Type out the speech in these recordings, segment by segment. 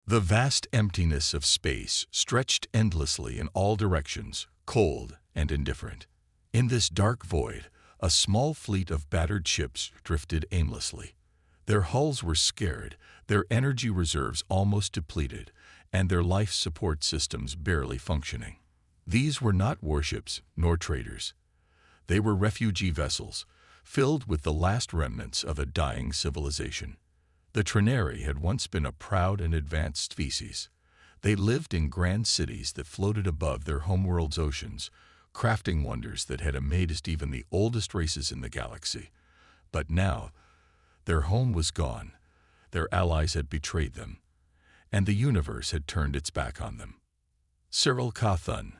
The vast emptiness of space stretched endlessly in all directions, cold and indifferent. In this dark void, a small fleet of battered ships drifted aimlessly. Their hulls were scared, their energy reserves almost depleted, and their life support systems barely functioning. These were not warships nor traders. They were refugee vessels, filled with the last remnants of a dying civilization. The Trinari had once been a proud and advanced species. They lived in grand cities that floated above their homeworld's oceans, crafting wonders that had amazed even the oldest races in the galaxy. But now, their home was gone, their allies had betrayed them, and the universe had turned its back on them. Cyril Cathun,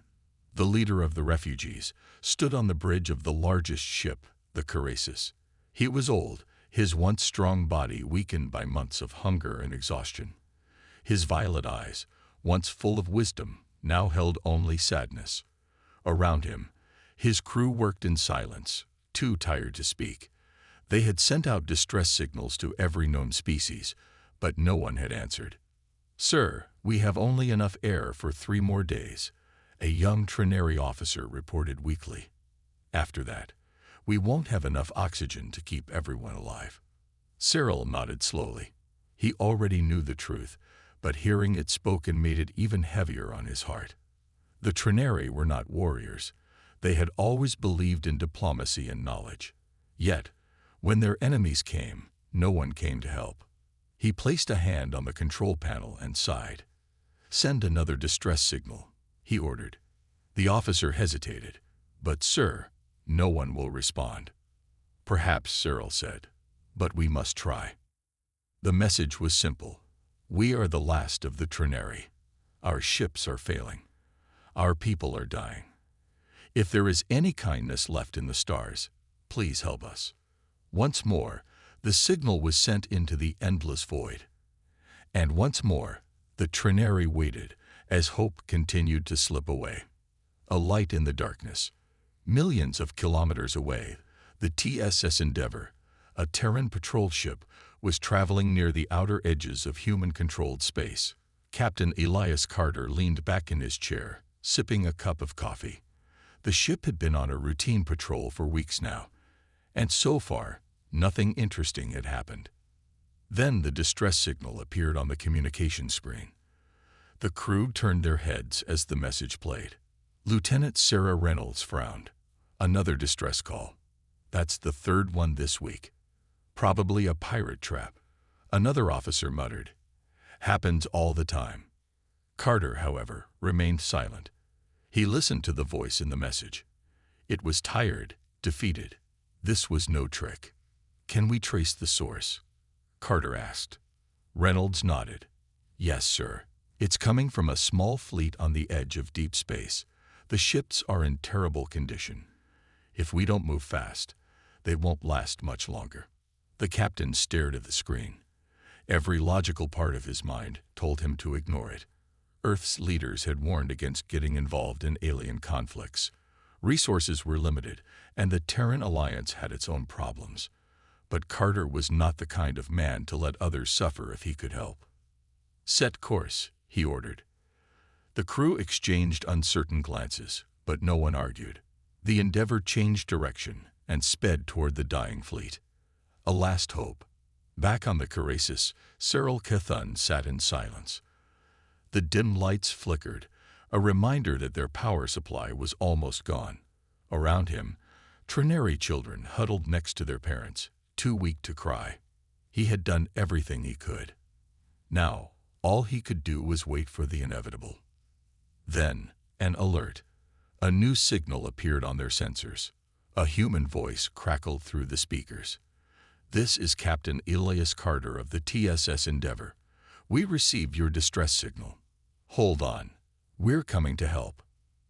the leader of the refugees, stood on the bridge of the largest ship, the Carasis. He was old, his once strong body weakened by months of hunger and exhaustion. His violet eyes, once full of wisdom, now held only sadness. Around him, his crew worked in silence, too tired to speak. They had sent out distress signals to every known species, but no one had answered. "Sir, we have only enough air for 3 more days," a young Trinari officer reported weakly. "After that, we won't have enough oxygen to keep everyone alive." Cyril nodded slowly. He already knew the truth, but hearing it spoken made it even heavier on his heart. The Trinari were not warriors. They had always believed in diplomacy and knowledge. Yet, when their enemies came, no one came to help. He placed a hand on the control panel and sighed. "Send another distress signal," he ordered. The officer hesitated. "But sir, no one will respond." "Perhaps," Cyril said, "but we must try." The message was simple. "We are the last of the Trinari. Our ships are failing. Our people are dying. If there is any kindness left in the stars, please help us." Once more, the signal was sent into the endless void. And once more, the Trinari waited as hope continued to slip away. A light in the darkness. Millions of kilometers away, the TSS Endeavour, a Terran patrol ship, was traveling near the outer edges of human-controlled space. Captain Elias Carter leaned back in his chair, sipping a cup of coffee. The ship had been on a routine patrol for weeks now, and so far, nothing interesting had happened. Then the distress signal appeared on the communication screen. The crew turned their heads as the message played. Lieutenant Sarah Reynolds frowned. "Another distress call. That's the 3rd one this week. Probably a pirate trap." Another officer muttered. "Happens all the time." Carter, however, remained silent. He listened to the voice in the message. It was tired, defeated. This was no trick. "Can we trace the source?" Carter asked. Reynolds nodded. "Yes, sir. It's coming from a small fleet on the edge of deep space. The ships are in terrible condition. If we don't move fast, they won't last much longer." The captain stared at the screen. Every logical part of his mind told him to ignore it. Earth's leaders had warned against getting involved in alien conflicts. Resources were limited, and the Terran Alliance had its own problems. But Carter was not the kind of man to let others suffer if he could help. "Set course," he ordered. The crew exchanged uncertain glances, but no one argued. The Endeavour changed direction and sped toward the dying fleet. A last hope. Back on the Carasis, Cyril Cathun sat in silence. The dim lights flickered, a reminder that their power supply was almost gone. Around him, Trinari children huddled next to their parents, too weak to cry. He had done everything he could. Now, all he could do was wait for the inevitable. Then, an alert. A new signal appeared on their sensors. A human voice crackled through the speakers. "This is Captain Elias Carter of the TSS Endeavour. We received your distress signal. Hold on. We're coming to help."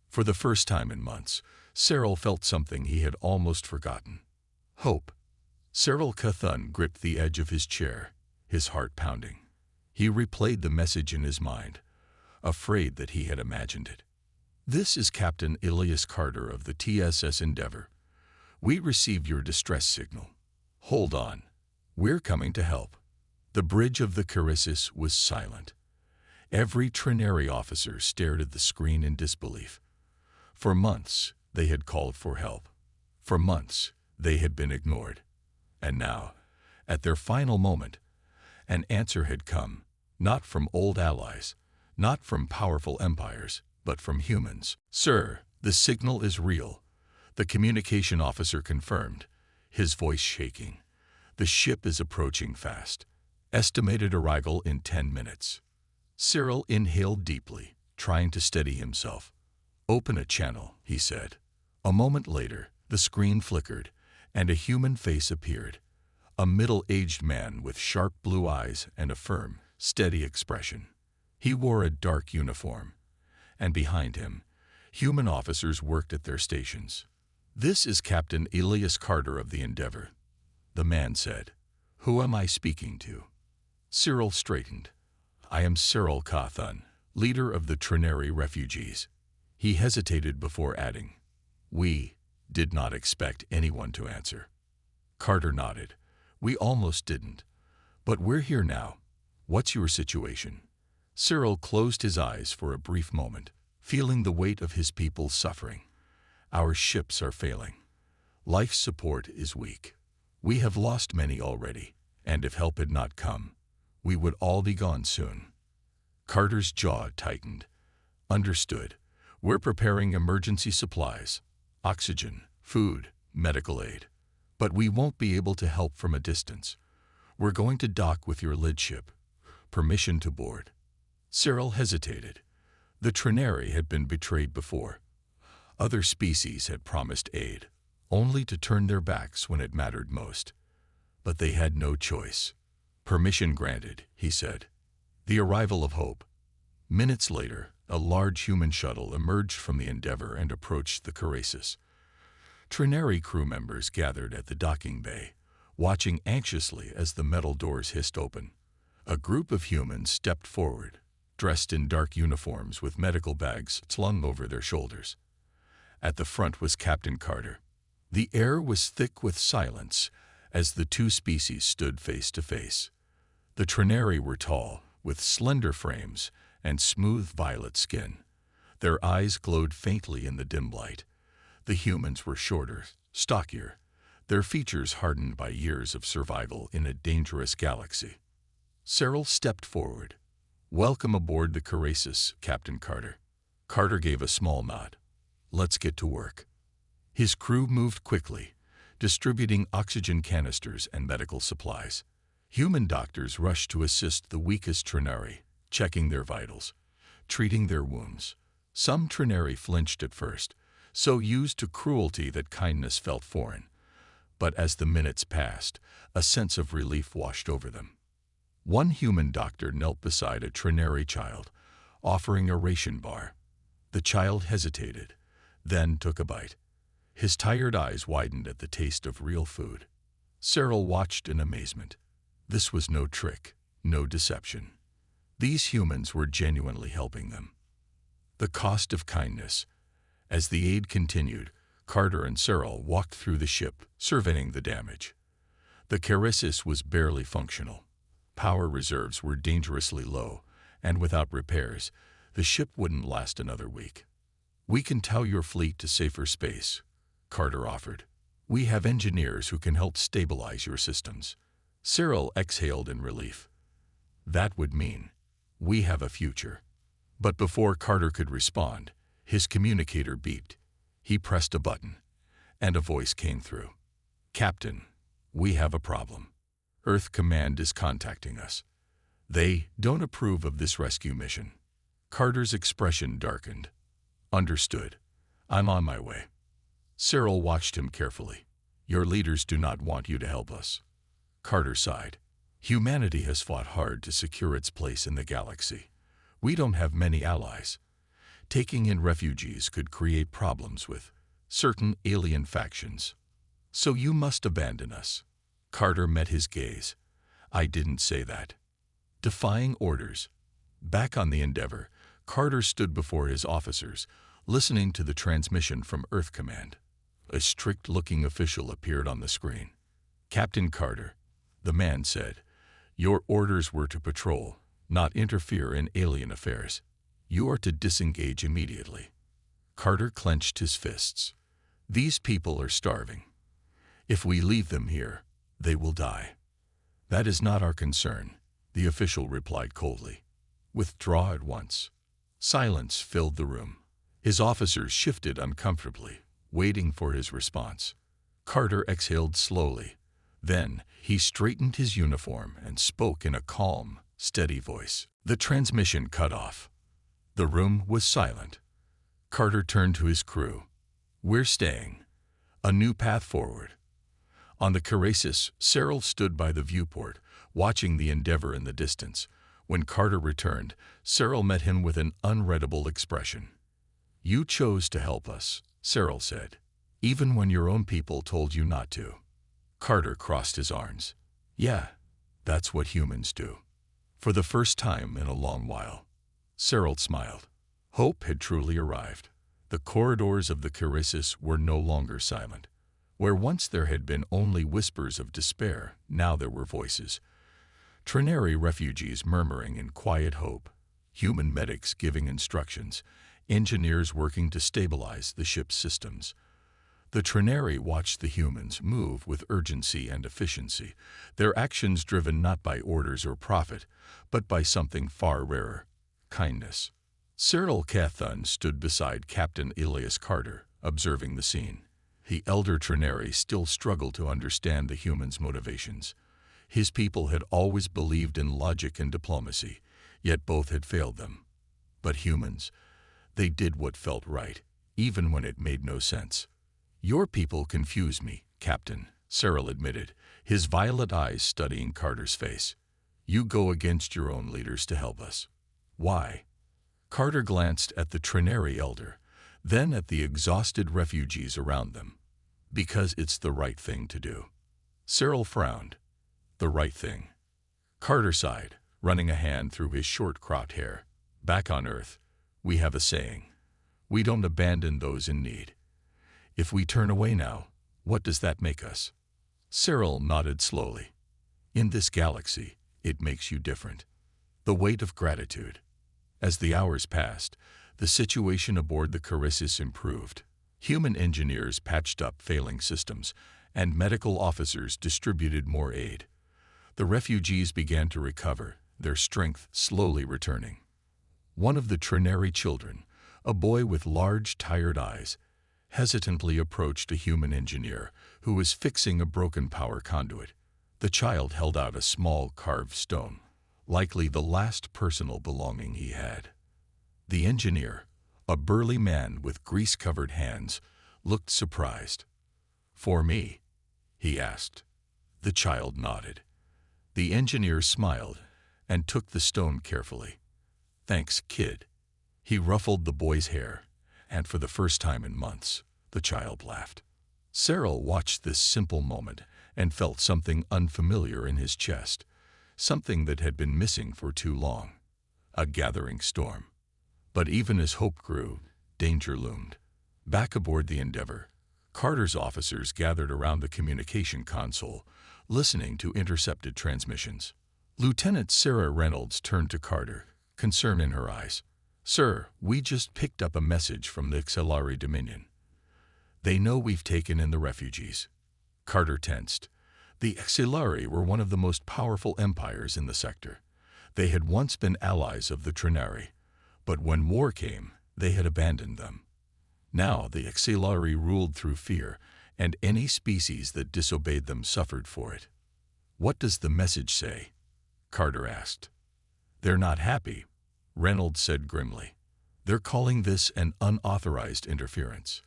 For the first time in months, Cyril felt something he had almost forgotten. Hope. Cyril Cathun gripped the edge of his chair, his heart pounding. He replayed the message in his mind, afraid that he had imagined it. "This is Captain Elias Carter of the TSS Endeavour. We received your distress signal. Hold on. We're coming to help." The bridge of the Carasis was silent. Every Trinary officer stared at the screen in disbelief. For months, they had called for help. For months, they had been ignored. And now, at their final moment, an answer had come, not from old allies, not from powerful empires, but from humans. "Sir, the signal is real," the communication officer confirmed, his voice shaking. "The ship is approaching fast. Estimated arrival in 10 minutes. Cyril inhaled deeply, trying to steady himself. "Open a channel," he said. A moment later, the screen flickered, and a human face appeared. A middle-aged man with sharp blue eyes and a firm, steady expression. He wore a dark uniform, and behind him, human officers worked at their stations. "This is Captain Elias Carter of the Endeavor," the man said. "Who am I speaking to?" Cyril straightened. "I am Cyril Cawthon, leader of the Trinary refugees." He hesitated before adding, "We did not expect anyone to answer." Carter nodded. "We almost didn't. But we're here now. What's your situation?" Cyril closed his eyes for a brief moment, feeling the weight of his people's suffering. "Our ships are failing. Life support is weak. We have lost many already, and if help had not come, we would all be gone soon." Carter's jaw tightened. "Understood. We're preparing emergency supplies, oxygen, food, medical aid. But we won't be able to help from a distance. We're going to dock with your lead ship. Permission to board." Cyril hesitated. The Trinary had been betrayed before. Other species had promised aid, only to turn their backs when it mattered most. But they had no choice. "Permission granted," he said. The arrival of hope. Minutes later, a large human shuttle emerged from the Endeavor and approached the Carasis. Trinary crew members gathered at the docking bay, watching anxiously as the metal doors hissed open. A group of humans stepped forward, dressed in dark uniforms with medical bags slung over their shoulders. At the front was Captain Carter. The air was thick with silence as the two species stood face to face. The Trinary were tall, with slender frames and smooth violet skin. Their eyes glowed faintly in the dim light. The humans were shorter, stockier, their features hardened by years of survival in a dangerous galaxy. Cyril stepped forward. "Welcome aboard the Carasis, Captain Carter." Carter gave a small nod. "Let's get to work." His crew moved quickly, distributing oxygen canisters and medical supplies. Human doctors rushed to assist the weakest Trinary, checking their vitals, treating their wounds. Some Trinary flinched at first, so used to cruelty that kindness felt foreign. But as the minutes passed, a sense of relief washed over them. One human doctor knelt beside a Trinary child, offering a ration bar. The child hesitated, then took a bite. His tired eyes widened at the taste of real food. Cyril watched in amazement. This was no trick, no deception. These humans were genuinely helping them. The cost of kindness. As the aid continued, Carter and Cyril walked through the ship, surveying the damage. The Carasis was barely functional. Power reserves were dangerously low, and without repairs, the ship wouldn't last another week. "We can tow your fleet to safer space," Carter offered. "We have engineers who can help stabilize your systems." Cyril exhaled in relief. That would mean, we have a future. But before Carter could respond, his communicator beeped. He pressed a button, and a voice came through. "Captain, we have a problem. Earth Command is contacting us. They don't approve of this rescue mission." Carter's expression darkened. "Understood. I'm on my way." Cyril watched him carefully. "Your leaders do not want you to help us." Carter sighed. "Humanity has fought hard to secure its place in the galaxy. We don't have many allies. Taking in refugees could create problems with certain alien factions. So you must abandon us." Carter met his gaze. "I didn't say that." Defying orders. Back on the Endeavor, Carter stood before his officers, listening to the transmission from Earth Command. A strict-looking official appeared on the screen. "Captain Carter," the man said, "your orders were to patrol, not interfere in alien affairs. You are to disengage immediately. Carter clenched his fists. These people are starving. If we leave them here, they will die. That is not our concern, the official replied coldly. Withdraw at once. Silence filled the room. His officers shifted uncomfortably, waiting for his response. Carter exhaled slowly. Then he straightened his uniform and spoke in a calm, steady voice. The transmission cut off. The room was silent. Carter turned to his crew. We're staying. A new path forward. On the Carasis, Cyril stood by the viewport, watching the Endeavor in the distance. When Carter returned, Cyril met him with an unreadable expression. You chose to help us, Cyril said, even when your own people told you not to. Carter crossed his arms. Yeah, that's what humans do. For the first time in a long while. Cyril smiled. Hope had truly arrived. The corridors of the Carasis were no longer silent. Where once there had been only whispers of despair, now there were voices. Trinary refugees murmuring in quiet hope, human medics giving instructions, engineers working to stabilize the ship's systems. The Trinary watched the humans move with urgency and efficiency, their actions driven not by orders or profit, but by something far rarer, kindness. Cyril Cathun stood beside Captain Elias Carter, observing the scene. The elder Trinary still struggled to understand the humans' motivations. His people had always believed in logic and diplomacy, yet both had failed them. But humans, they did what felt right, even when it made no sense. Your people confuse me, Captain, Cyril admitted, his violet eyes studying Carter's face. You go against your own leaders to help us. Why? Carter glanced at the Trinary elder, then at the exhausted refugees around them. Because it's the right thing to do. Cyril frowned. The right thing. Carter sighed, running a hand through his short-cropped hair. Back on Earth, we have a saying. We don't abandon those in need. If we turn away now, what does that make us? Cyril nodded slowly. In this galaxy, it makes you different. The weight of gratitude. As the hours passed, the situation aboard the Carasis improved. Human engineers patched up failing systems, and medical officers distributed more aid. The refugees began to recover, their strength slowly returning. One of the Trinary children, a boy with large, tired eyes, hesitantly approached a human engineer who was fixing a broken power conduit. The child held out a small carved stone, likely the last personal belonging he had. The engineer, a burly man with grease-covered hands, looked surprised. For me? He asked. The child nodded. The engineer smiled and took the stone carefully. Thanks, kid. He ruffled the boy's hair, and for the first time in months, the child laughed. Cyril watched this simple moment and felt something unfamiliar in his chest, something that had been missing for too long. A gathering storm. But even as hope grew, danger loomed. Back aboard the Endeavor, Carter's officers gathered around the communication console, listening to intercepted transmissions. Lieutenant Sarah Reynolds turned to Carter, concern in her eyes. Sir, we just picked up a message from the Xelari Dominion. They know we've taken in the refugees. Carter tensed. The Xelari were one of the most powerful empires in the sector. They had once been allies of the Trinari, but when war came, they had abandoned them. Now the Xelari ruled through fear, and any species that disobeyed them suffered for it. What does the message say? Carter asked. They're not happy, Reynolds said grimly. They're calling this an unauthorized interference.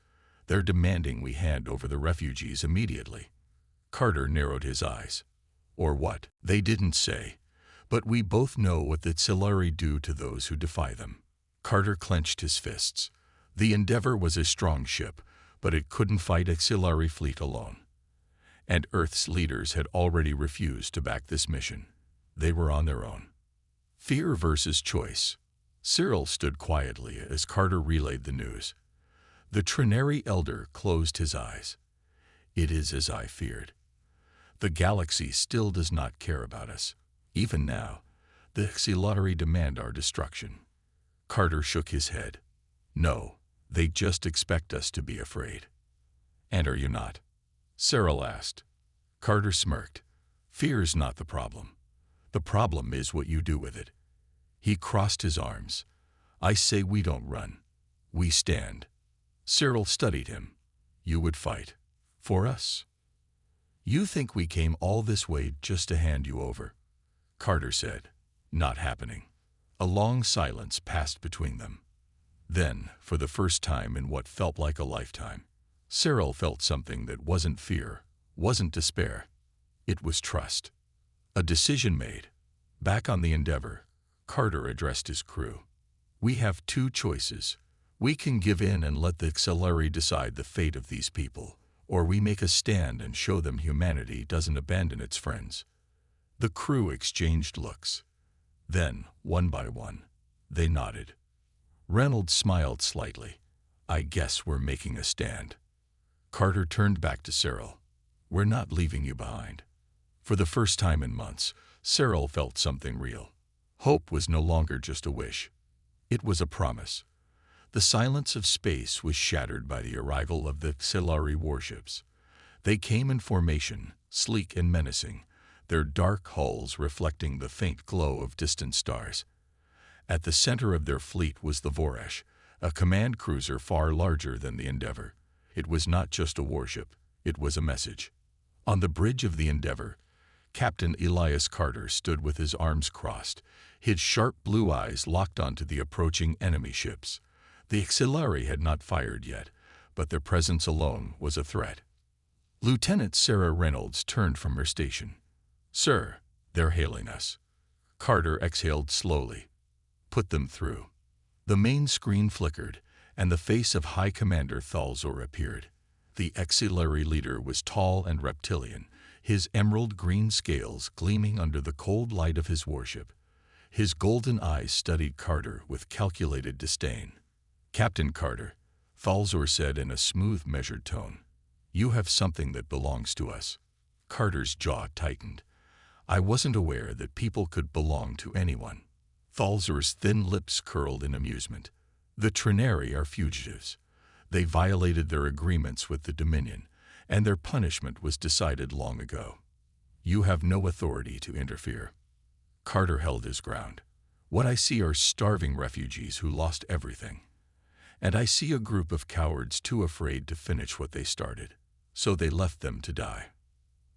They're demanding we hand over the refugees immediately. Carter narrowed his eyes. Or what? They didn't say, but we both know what the Xelari do to those who defy them. Carter clenched his fists. The Endeavor was a strong ship, but it couldn't fight a Xelari fleet alone. And Earth's leaders had already refused to back this mission. They were on their own. Fear versus choice. Cyril stood quietly as Carter relayed the news. The Trinary elder closed his eyes. It is as I feared. The galaxy still does not care about us. Even now, The Xilotari demand our destruction. Carter shook his head. No, they just expect us to be afraid. And are you not? Cyril asked. Carter smirked. Fear's not the problem. The problem is what you do with it. He crossed his arms. I say we don't run. We stand. Cyril studied him. You would fight. For us? You think we came all this way just to hand you over? Carter said. Not happening. A long silence passed between them. Then, for the first time in what felt like a lifetime, Cyril felt something that wasn't fear, wasn't despair. It was trust. A decision made. Back on the Endeavor, Carter addressed his crew. We have two choices. We can give in and let the Xilotari decide the fate of these people, or we make a stand and show them humanity doesn't abandon its friends. The crew exchanged looks. Then, one by one, they nodded. Reynolds smiled slightly. I guess we're making a stand. Carter turned back to Cyril. We're not leaving you behind. For the first time in months, Cyril felt something real. Hope was no longer just a wish. It was a promise. The silence of space was shattered by the arrival of the Xilotari warships. They came in formation, sleek and menacing, their dark hulls reflecting the faint glow of distant stars. At the center of their fleet was the Voresh, a command cruiser far larger than the Endeavor. It was not just a warship, it was a message. On the bridge of the Endeavor, Captain Elias Carter stood with his arms crossed, his sharp blue eyes locked onto the approaching enemy ships. The Xilotari had not fired yet, but their presence alone was a threat. Lieutenant Sarah Reynolds turned from her station. Sir, they're hailing us. Carter exhaled slowly. Put them through. The main screen flickered, and the face of High Commander Thalzor appeared. The Xilotari leader was tall and reptilian, his emerald green scales gleaming under the cold light of his warship. His golden eyes studied Carter with calculated disdain. Captain Carter, Thalzor said in a smooth, measured tone, you have something that belongs to us. Carter's jaw tightened. I wasn't aware that people could belong to anyone. Thalzor's thin lips curled in amusement. The Trinari are fugitives. They violated their agreements with the Dominion, and their punishment was decided long ago. You have no authority to interfere. Carter held his ground. What I see are starving refugees who lost everything. And I see a group of cowards too afraid to finish what they started, so they left them to die.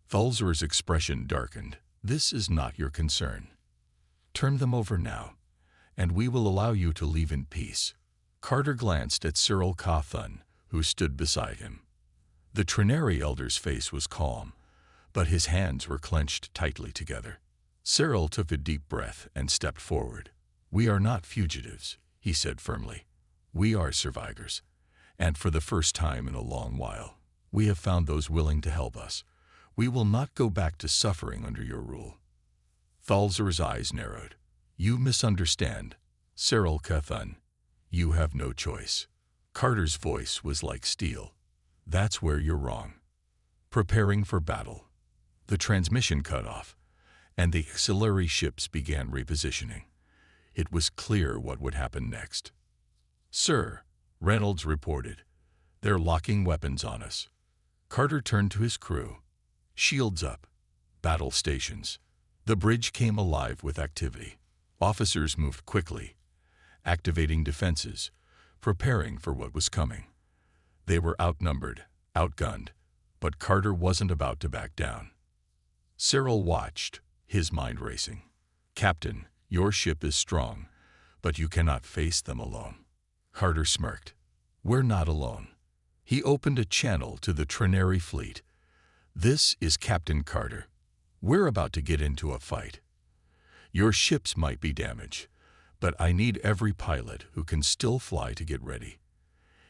Thalzor's expression darkened. This is not your concern. Turn them over now, and we will allow you to leave in peace. Carter glanced at Cyril Cawthon, who stood beside him. The Trinari elder's face was calm, but his hands were clenched tightly together. Cyril took a deep breath and stepped forward. We are not fugitives, he said firmly. We are survivors, and for the first time in a long while, we have found those willing to help us. We will not go back to suffering under your rule. Thalzor's eyes narrowed. You misunderstand, Cyril Cawthon. You have no choice. Carter's voice was like steel. That's where you're wrong. Preparing for battle. The transmission cut off, and the Xilotari ships began repositioning. It was clear what would happen next. Sir, Reynolds reported, they're locking weapons on us. Carter turned to his crew. Shields up. Battle stations. The bridge came alive with activity. Officers moved quickly, activating defenses, preparing for what was coming. They were outnumbered, outgunned, but Carter wasn't about to back down. Cyril watched, his mind racing. Captain, your ship is strong, but you cannot face them alone. Carter smirked. We're not alone. He opened a channel to the Trinari fleet. This is Captain Carter. We're about to get into a fight. Your ships might be damaged, but I need every pilot who can still fly to get ready.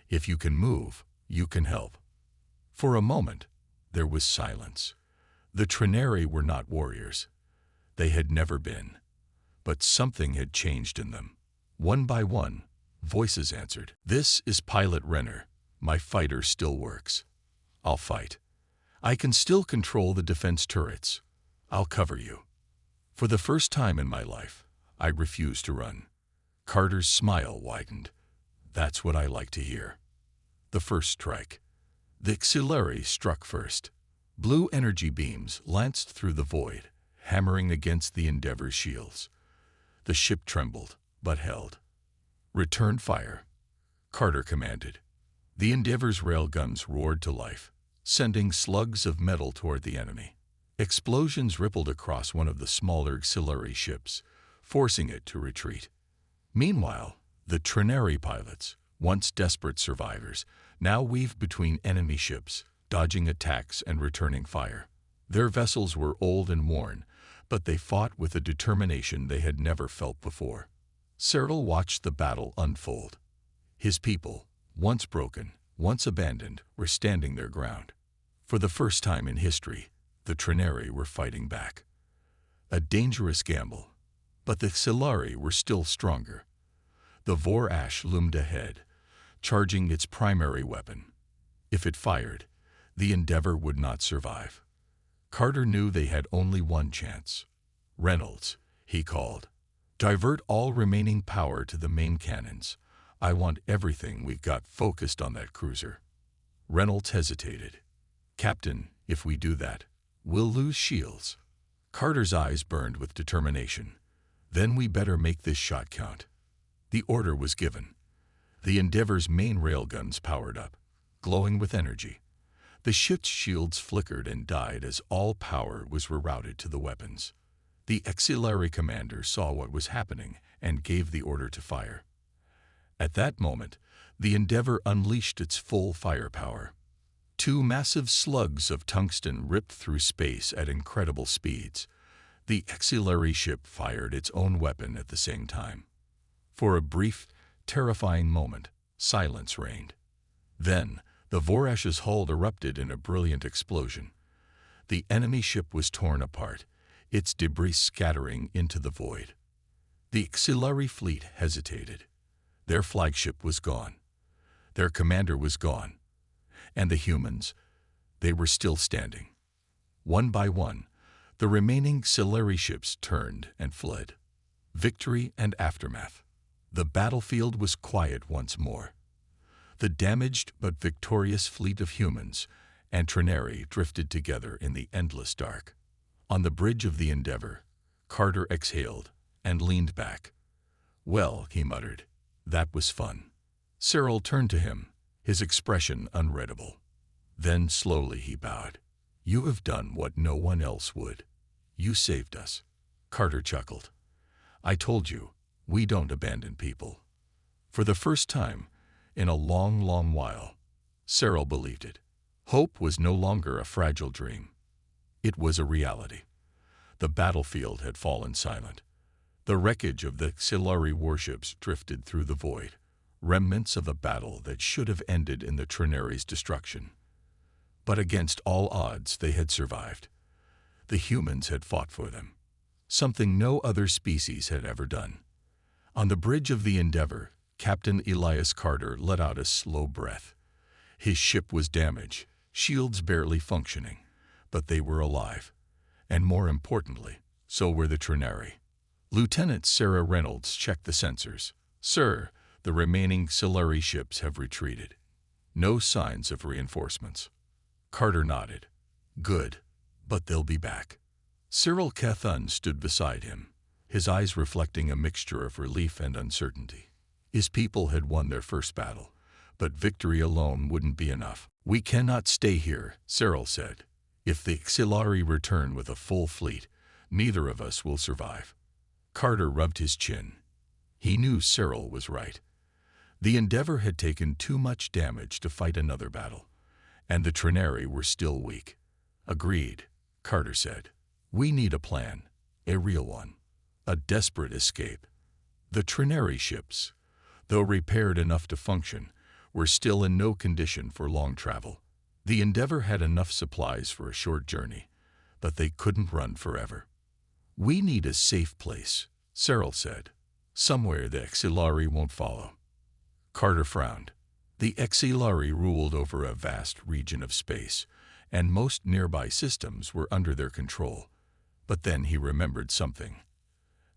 If you can move, you can help. For a moment, there was silence. The Trinari were not warriors. They had never been. But something had changed in them. One by one, voices answered. This is Pilot Renner. My fighter still works. I'll fight. I can still control the defense turrets. I'll cover you. For the first time in my life, I refuse to run. Carter's smile widened. That's what I like to hear. The first strike. The Xilari struck first. Blue energy beams lanced through the void, hammering against the Endeavor's shields. The ship trembled, but held. Return fire, Carter commanded. The Endeavor's railguns roared to life, sending slugs of metal toward the enemy. Explosions rippled across one of the smaller Xilari ships, forcing it to retreat. Meanwhile, the Trinary pilots, once desperate survivors, now weaved between enemy ships, dodging attacks and returning fire. Their vessels were old and worn, but they fought with a determination they had never felt before. Cyril watched the battle unfold. His people, once broken, once abandoned, were standing their ground. For the first time in history, the Trinary were fighting back. A dangerous gamble, but the Xilari were still stronger. The Vorash loomed ahead, charging its primary weapon. If it fired, the Endeavor would not survive. Carter knew they had only one chance. Reynolds, he called. Divert all remaining power to the main cannons. I want everything we've got focused on that cruiser. Reynolds hesitated. Captain, if we do that, we'll lose shields. Carter's eyes burned with determination. Then we better make this shot count. The order was given. The Endeavor's main railguns powered up, glowing with energy. The ship's shields flickered and died as all power was rerouted to the weapons. The Xilari commander saw what was happening and gave the order to fire. At that moment, the Endeavor unleashed its full firepower. Two massive slugs of tungsten ripped through space at incredible speeds. The Xilari ship fired its own weapon at the same time. For a brief, terrifying moment, silence reigned. Then, the Vorash's hull erupted in a brilliant explosion. The enemy ship was torn apart, its debris scattering into the void. The Xilari fleet hesitated. Their flagship was gone. Their commander was gone. And the humans, they were still standing. One by one, the remaining Xilari ships turned and fled. Victory and aftermath. The battlefield was quiet once more. The damaged but victorious fleet of humans and Trinary drifted together in the endless dark. On the bridge of the Endeavor, Carter exhaled and leaned back. Well, he muttered, that was fun. Cyril turned to him, his expression unreadable. Then slowly he bowed. You have done what no one else would. You saved us. Carter chuckled. I told you, we don't abandon people. For the first time, in a long, long while, Cyril believed it. Hope was no longer a fragile dream. It was a reality. The battlefield had fallen silent. The wreckage of the Xilari warships drifted through the void, remnants of a battle that should have ended in the Trinary's destruction. But against all odds, they had survived. The humans had fought for them, something no other species had ever done. On the bridge of the Endeavor, Captain Elias Carter let out a slow breath. His ship was damaged, shields barely functioning, but they were alive. And more importantly, so were the Trinary. Lieutenant Sarah Reynolds checked the sensors. Sir, the remaining Xilari ships have retreated. No signs of reinforcements. Carter nodded. Good, but they'll be back. Cyril Cethun stood beside him, his eyes reflecting a mixture of relief and uncertainty. His people had won their first battle, but victory alone wouldn't be enough. We cannot stay here, Cyril said. If the Xilari return with a full fleet, neither of us will survive. Carter rubbed his chin. He knew Cyril was right. The Endeavor had taken too much damage to fight another battle, and the Trinary were still weak. Agreed, Carter said. We need a plan, a real one, a desperate escape. The Trinary ships, though repaired enough to function, were still in no condition for long travel. The Endeavor had enough supplies for a short journey, but they couldn't run forever. We need a safe place, Cyril said. Somewhere the Xilari won't follow. Carter frowned. The Xilari ruled over a vast region of space, and most nearby systems were under their control. But then he remembered something.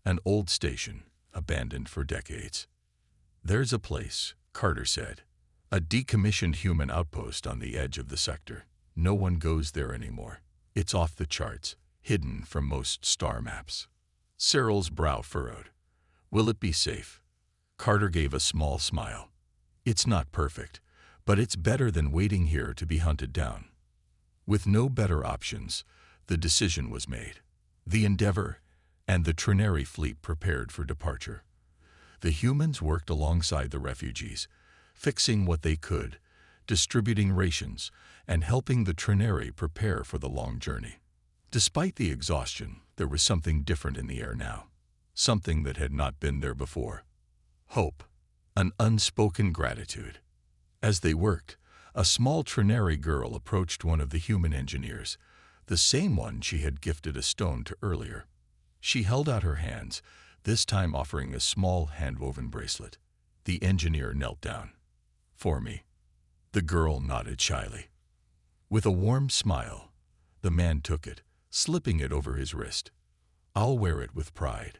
An old station, abandoned for decades. There's a place, Carter said. A decommissioned human outpost on the edge of the sector. No one goes there anymore. It's off the charts, hidden from most star maps. Cyril's brow furrowed. Will it be safe? Carter gave a small smile. It's not perfect, but it's better than waiting here to be hunted down. With no better options, the decision was made. The Endeavor and the Trinary fleet prepared for departure. The humans worked alongside the refugees, fixing what they could, distributing rations, and helping the Trinary prepare for the long journey. Despite the exhaustion, there was something different in the air now, something that had not been there before. Hope, an unspoken gratitude. As they worked, a small Trinary girl approached one of the human engineers, the same one she had gifted a stone to earlier. She held out her hands, this time offering a small hand-woven bracelet. The engineer knelt down. For me. The girl nodded shyly. With a warm smile, the man took it, slipping it over his wrist. I'll wear it with pride.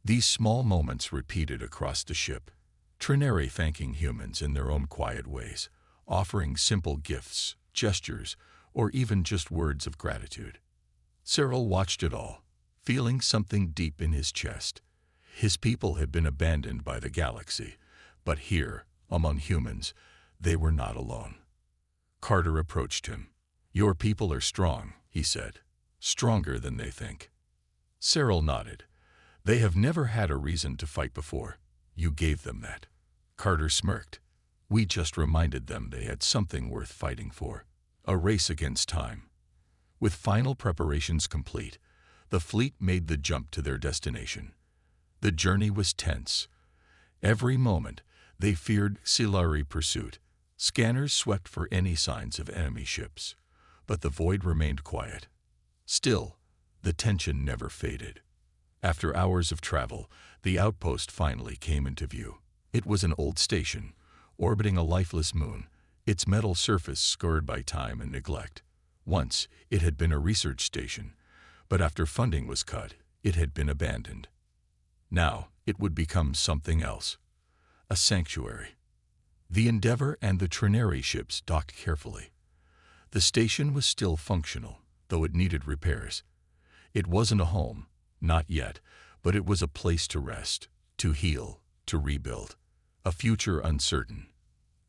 These small moments repeated across the ship, Trinary thanking humans in their own quiet ways, offering simple gifts, gestures, or even just words of gratitude. Cyril watched it all, feeling something deep in his chest. His people had been abandoned by the galaxy, but here, among humans, they were not alone. Carter approached him. Your people are strong, he said. Stronger than they think. Cyril nodded. They have never had a reason to fight before. You gave them that. Carter smirked. We just reminded them they had something worth fighting for. A race against time. With final preparations complete, the fleet made the jump to their destination. The journey was tense. Every moment, they feared Silari pursuit. Scanners swept for any signs of enemy ships, but the void remained quiet. Still, the tension never faded. After hours of travel, the outpost finally came into view. It was an old station, orbiting a lifeless moon, its metal surface scarred by time and neglect. Once, it had been a research station, but after funding was cut, it had been abandoned. Now, it would become something else. A sanctuary. The Endeavor and the Trinary ships docked carefully. The station was still functional, though it needed repairs. It wasn't a home, not yet, but it was a place to rest, to heal, to rebuild. A future uncertain.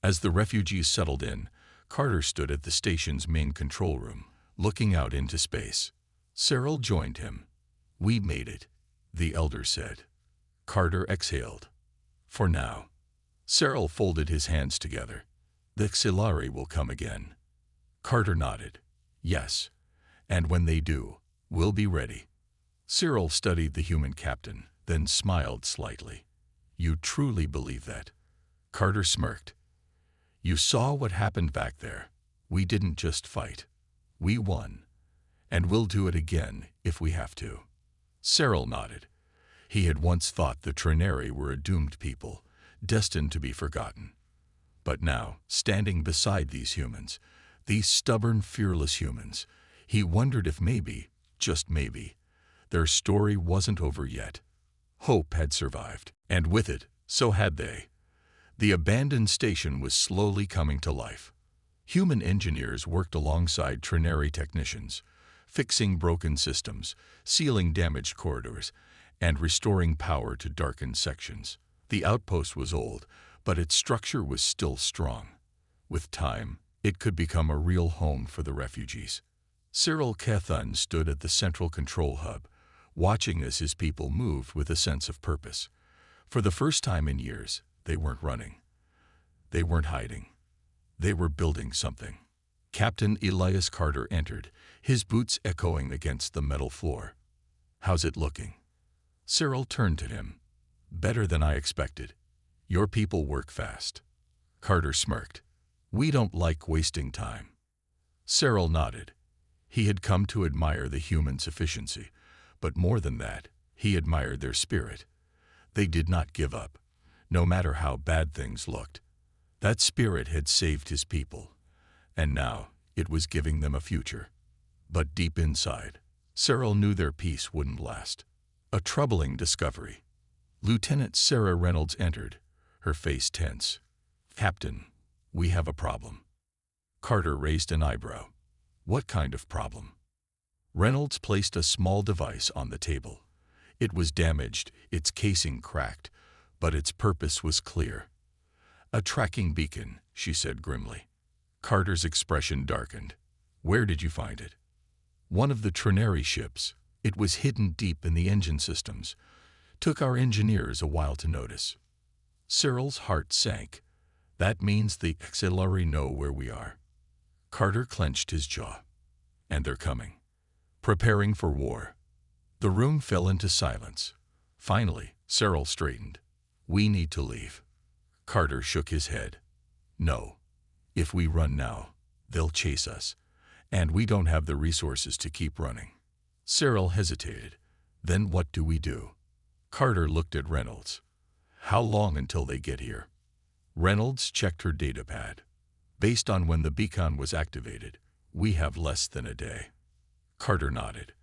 As the refugees settled in, Carter stood at the station's main control room, looking out into space. Cyril joined him. We made it, the elder said. Carter exhaled. For now. Cyril folded his hands together. The Xilari will come again. Carter nodded. Yes, and when they do, we'll be ready. Cyril studied the human captain, then smiled slightly. You truly believe that? Carter smirked. You saw what happened back there. We didn't just fight. We won. And we'll do it again if we have to. Cyril nodded. He had once thought the Trinary were a doomed people, destined to be forgotten. But now, standing beside these humans, these stubborn, fearless humans, he wondered if maybe, just maybe, their story wasn't over yet. Hope had survived, and with it, so had they. The abandoned station was slowly coming to life. Human engineers worked alongside Trinary technicians, fixing broken systems, sealing damaged corridors, and restoring power to darkened sections. The outpost was old, but its structure was still strong. With time, it could become a real home for the refugees. Cyril Kethun stood at the central control hub, watching as his people moved with a sense of purpose. For the first time in years, they weren't running. They weren't hiding. They were building something. Captain Elias Carter entered, his boots echoing against the metal floor. How's it looking? Cyril turned to him. Better than I expected. Your people work fast. Carter smirked. We don't like wasting time. Cyril nodded. He had come to admire the humans' efficiency, but more than that, he admired their spirit. They did not give up, no matter how bad things looked. That spirit had saved his people, and now it was giving them a future. But deep inside, Cyril knew their peace wouldn't last. A troubling discovery. Lieutenant Sarah Reynolds entered, her face tense. "Captain, we have a problem." Carter raised an eyebrow. "What kind of problem?" Reynolds placed a small device on the table. It was damaged, its casing cracked, but its purpose was clear. "A tracking beacon," she said grimly. Carter's expression darkened. "Where did you find it?" "One of the Trinary ships. It was hidden deep in the engine systems. Took our engineers a while to notice." Cyril's heart sank. "That means the auxiliary know where we are." Carter clenched his jaw. "And they're coming. Preparing for war." The room fell into silence. Finally, Cyril straightened. "We need to leave." Carter shook his head. "No. If we run now, they'll chase us, and we don't have the resources to keep running." Cyril hesitated. "Then what do we do?" Carter looked at Reynolds. "How long until they get here?" Reynolds checked her datapad. "Based on when the beacon was activated, we have less than a day." Carter nodded.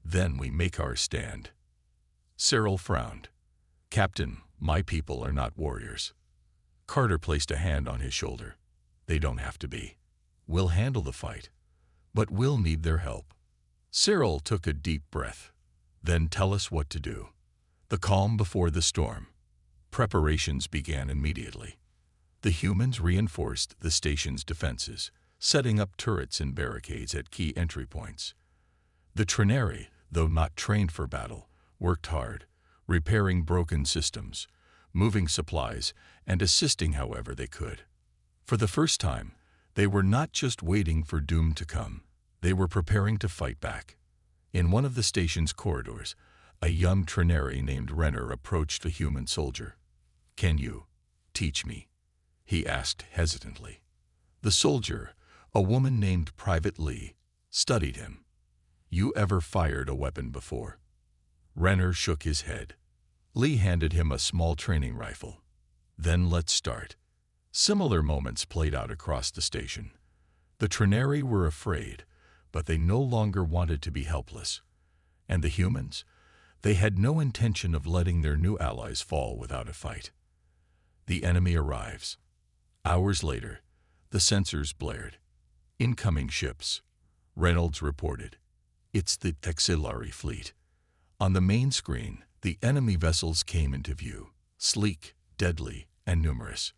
"Then we make our stand." Cyril frowned. "Captain, my people are not warriors." Carter placed a hand on his shoulder. "They don't have to be. We'll handle the fight, but we'll need their help." Cyril took a deep breath. "Then tell us what to do." The calm before the storm. Preparations began immediately. The humans reinforced the station's defenses, setting up turrets and barricades at key entry points. The Trinary, though not trained for battle, worked hard, repairing broken systems, moving supplies, and assisting however they could. For the first time, they were not just waiting for doom to come, they were preparing to fight back. In one of the station's corridors, a young Trinary named Renner approached a human soldier. "Can you teach me?" he asked hesitantly. The soldier, a woman named Private Lee, studied him. "You ever fired a weapon before?" Renner shook his head. Lee handed him a small training rifle. "Then let's start." Similar moments played out across the station. The Trinary were afraid, but they no longer wanted to be helpless. And the humans? They had no intention of letting their new allies fall without a fight. The enemy arrives. Hours later, the sensors blared. "Incoming ships," Reynolds reported. "It's the auxiliary fleet." On the main screen, the enemy vessels came into view, sleek, deadly, and numerous.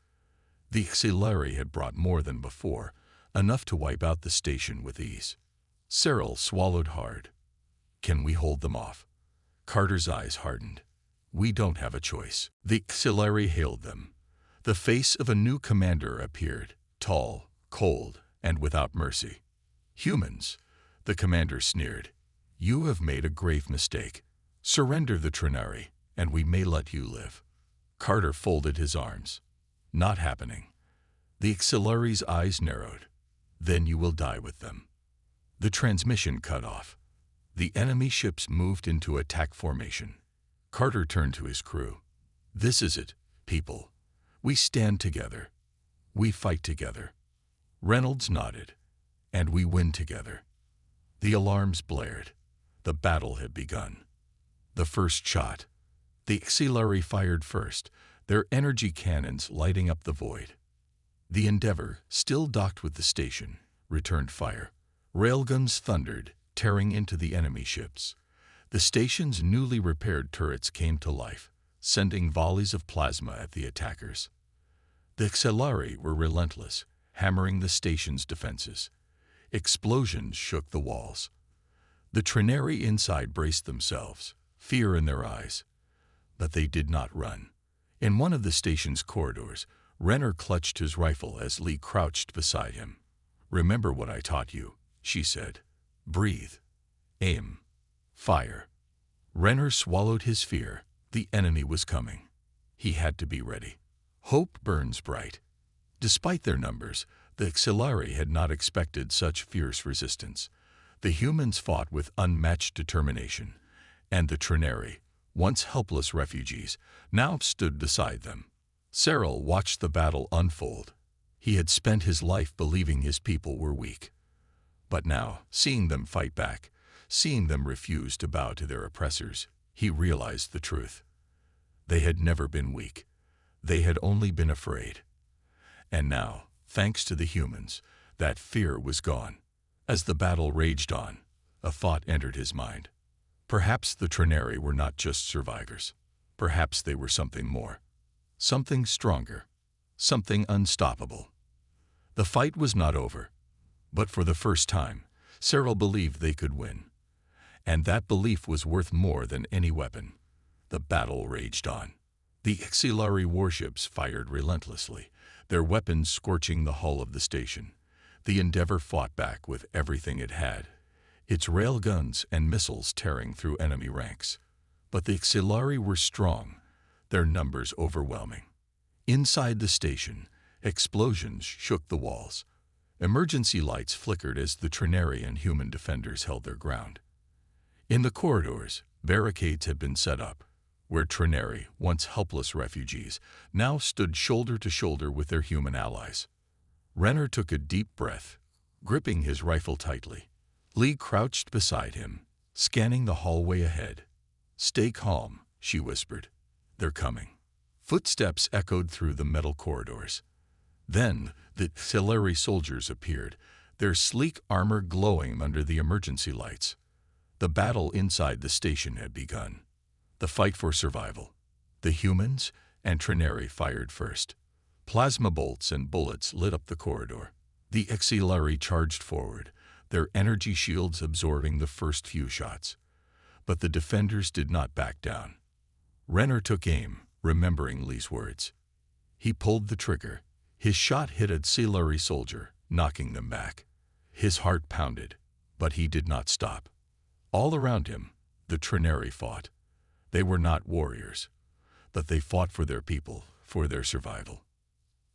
The auxiliary had brought more than before, enough to wipe out the station with ease. Cyril swallowed hard. "Can we hold them off?" Carter's eyes hardened. "We don't have a choice." The auxiliary hailed them. The face of a new commander appeared, tall, cold, and without mercy. "Humans," the commander sneered. "You have made a grave mistake. Surrender the Trinary, and we may let you live." Carter folded his arms. "Not happening." The auxiliary's eyes narrowed. "Then you will die with them." The transmission cut off. The enemy ships moved into attack formation. Carter turned to his crew. "This is it, people. We stand together. We fight together." Reynolds nodded. "And we win together." The alarms blared. The battle had begun. The first shot. The auxiliary fired first, their energy cannons lighting up the void. The Endeavor, still docked with the station, returned fire. Railguns thundered, tearing into the enemy ships. The station's newly repaired turrets came to life, sending volleys of plasma at the attackers. The auxiliary were relentless, hammering the station's defenses. Explosions shook the walls. The Trinary inside braced themselves, fear in their eyes. But they did not run. In one of the station's corridors, Renner clutched his rifle as Lee crouched beside him. "Remember what I taught you," she said. "Breathe. Aim. Fire." Renner swallowed his fear. The enemy was coming. He had to be ready. Hope burns bright. Despite their numbers, the auxiliary had not expected such fierce resistance. The humans fought with unmatched determination, and the Trinary, once helpless refugees, now stood beside them. Cyril watched the battle unfold. He had spent his life believing his people were weak. But now, seeing them fight back, seeing them refuse to bow to their oppressors, He realized the truth. They had never been weak. They had only been afraid. And now, thanks to the humans, that fear was gone. As the battle raged on, a thought entered his mind. Perhaps the Trinari were not just survivors. Perhaps they were something more. Something stronger. Something unstoppable. The fight was not over. But for the first time, Cyril believed they could win. And that belief was worth more than any weapon. The battle raged on. The Xilari warships fired relentlessly, their weapons scorching the hull of the station. The Endeavor fought back with everything it had, its railguns and missiles tearing through enemy ranks. But the Xilari were strong, their numbers overwhelming. Inside the station, explosions shook the walls. Emergency lights flickered as the Trinari and human defenders held their ground. In the corridors, barricades had been set up, where Trinari, once helpless refugees, now stood shoulder to shoulder with their human allies. Renner took a deep breath, gripping his rifle tightly. Lee crouched beside him, scanning the hallway ahead. "Stay calm," she whispered. "They're coming." Footsteps echoed through the metal corridors. Then the Xilari soldiers appeared, their sleek armor glowing under the emergency lights. The battle inside the station had begun. The fight for survival. The humans and Trinari fired first. Plasma bolts and bullets lit up the corridor. The Xilari charged forward, their energy shields absorbing the first few shots. But the defenders did not back down. Renner took aim, remembering Lee's words. He pulled the trigger. His shot hit a Xilari soldier, knocking them back. His heart pounded, but he did not stop. All around him, the Trinari fought. They were not warriors, but they fought for their people, for their survival.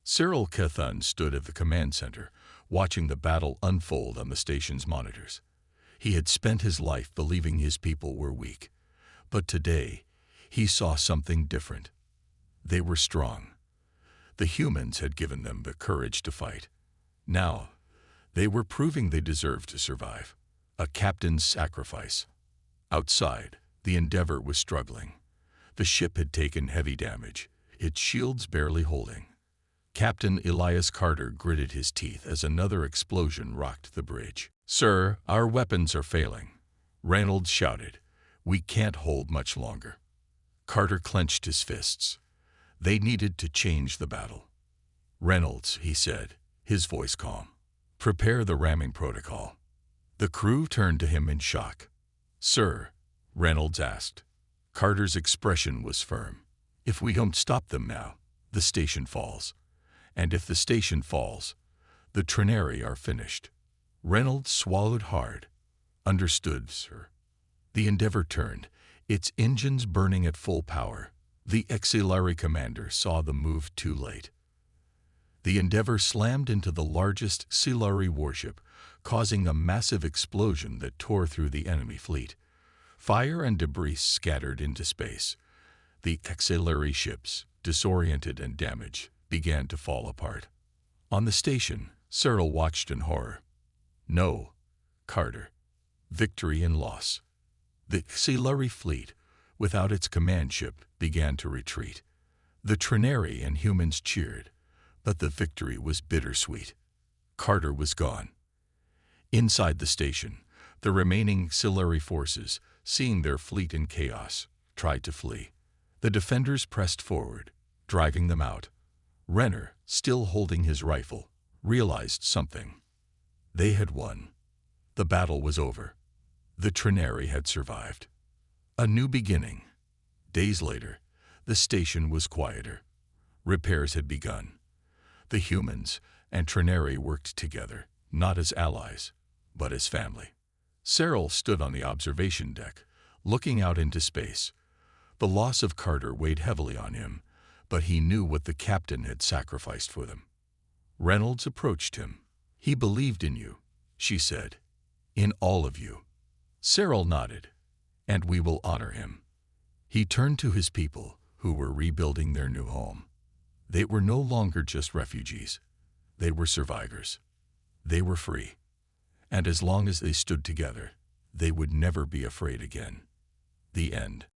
Cyril Cethun stood at the command center, watching the battle unfold on the station's monitors. He had spent his life believing his people were weak, but today he saw something different. They were strong. The humans had given them the courage to fight. Now, they were proving they deserved to survive. A captain's sacrifice. Outside, the Endeavor was struggling. The ship had taken heavy damage, its shields barely holding. Captain Elias Carter gritted his teeth as another explosion rocked the bridge. "Sir, our weapons are failing," Reynolds shouted. "We can't hold much longer." Carter clenched his fists. They needed to change the battle. "Reynolds," he said, his voice calm, "prepare the ramming protocol." The crew turned to him in shock. "Sir," Reynolds asked. Carter's expression was firm. "If we don't stop them now, the station falls. And if the station falls, the Trinari are finished." Reynolds swallowed hard. "Understood, sir." The Endeavor turned, its engines burning at full power. The Xilari commander saw the move too late. The Endeavor slammed into the largest Xilari warship, causing a massive explosion that tore through the enemy fleet. Fire and debris scattered into space. The Xilari ships, disoriented and damaged, began to fall apart. On the station, Cyril watched in horror. "No, Carter. Victory and loss." The Xilari fleet, without its command ship, began to retreat. The Trinari and humans cheered, but the victory was bittersweet. Carter was gone. Inside the station, the remaining Xilari forces, seeing their fleet in chaos, tried to flee. The defenders pressed forward, driving them out. Renner, still holding his rifle, realized something. They had won. The battle was over. The Trinari had survived. A new beginning. Days later, the station was quieter. Repairs had begun. The humans and Trinari worked together, not as allies, but as family. Cyril stood on the observation deck, looking out into space. The loss of Carter weighed heavily on him, but he knew what the captain had sacrificed for them. Reynolds approached him. "He believed in you," she said. "In all of you." Cyril nodded. "And we will honor him." He turned to his people, who were rebuilding their new home. They were no longer just refugees. They were survivors. They were free. And as long as they stood together, they would never be afraid again. The end.